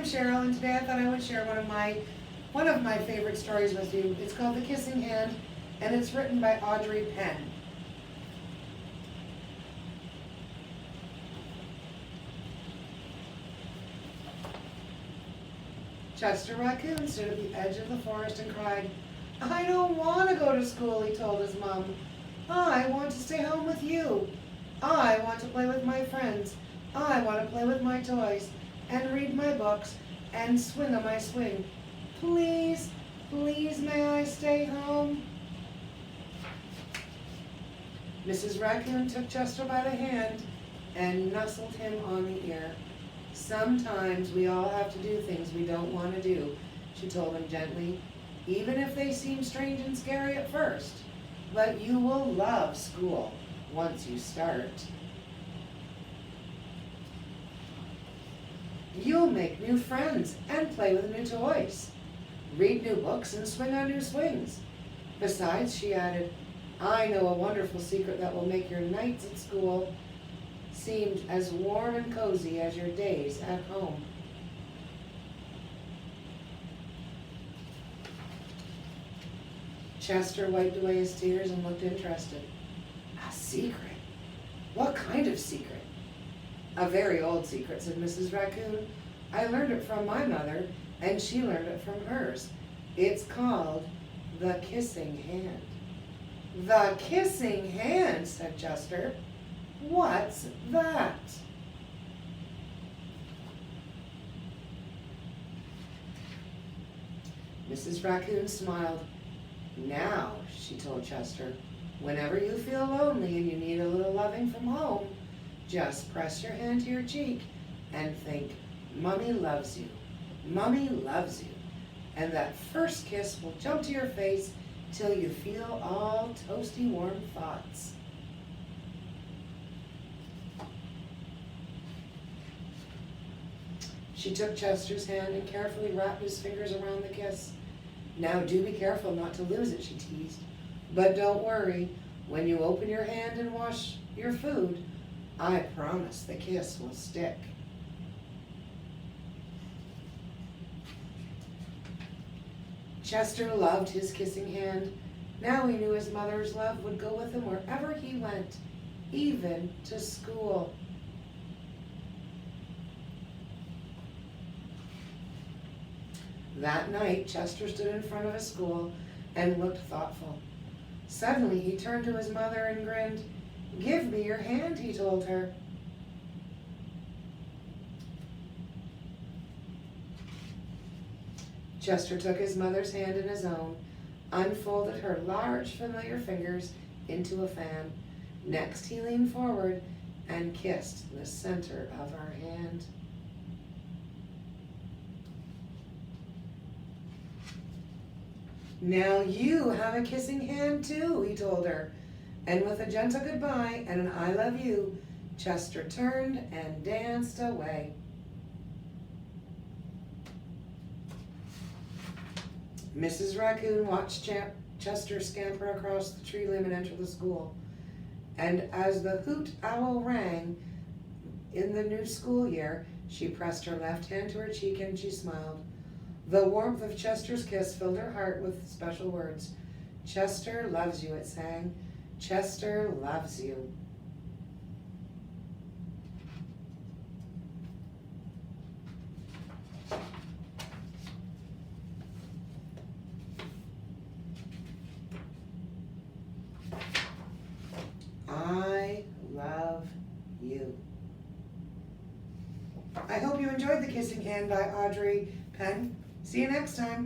I'm Cheryl, and today I thought I would share one of my favorite stories with you. It's called The Kissing Hand, and it's written by Audrey Penn. Chester Raccoon stood at the edge of the forest and cried, "I don't want to go to school," he told his mom. "I want to stay home with you. I want to play with my friends. I want to play with my toys and read my books and swing on my swing. Please, please, may I stay home?" Mrs. Raccoon took Chester by the hand and nuzzled him on the ear. "Sometimes we all have to do things we don't want to do," she told him gently, "even if they seem strange and scary at first. But you will love school once you start. You'll make new friends and play with new toys, read new books and swing on new swings. Besides," she added, "I know a wonderful secret that will make your nights at school seem as warm and cozy as your days at home." Chester wiped away his tears and looked interested. "A secret? What kind of secret?" "A very old secret," said Mrs. Raccoon. "I learned it from my mother, and she learned it from hers. It's called the kissing hand." "The kissing hand," said Chester. "What's that?" Mrs. Raccoon smiled. "Now," she told Chester, "whenever you feel lonely and you need a little loving from home, just press your hand to your cheek and think, 'Mommy loves you, Mommy loves you,' and that first kiss will jump to your face till you feel all toasty warm thoughts." She took Chester's hand and carefully wrapped his fingers around the kiss. "Now do be careful not to lose it," she teased. "But don't worry, when you open your hand and wash your food, I promise the kiss will stick." Chester loved his kissing hand. Now he knew his mother's love would go with him wherever he went, even to school. That night, Chester stood in front of his school and looked thoughtful. Suddenly, he turned to his mother and grinned. "Give me your hand," he told her. Chester took his mother's hand in his own, unfolded her large, familiar fingers into a fan. Next, he leaned forward and kissed the center of her hand. "Now you have a kissing hand too," he told her. And with a gentle goodbye and an "I love you," Chester turned and danced away. Mrs. Raccoon watched Chester scamper across the tree limb and enter the school. And as the hoot owl rang in the new school year, she pressed her left hand to her cheek and she smiled. The warmth of Chester's kiss filled her heart with special words. "Chester loves you," it sang. "Chester loves you." I love you. I hope you enjoyed The Kissing Hand by Audrey Penn. See you next time.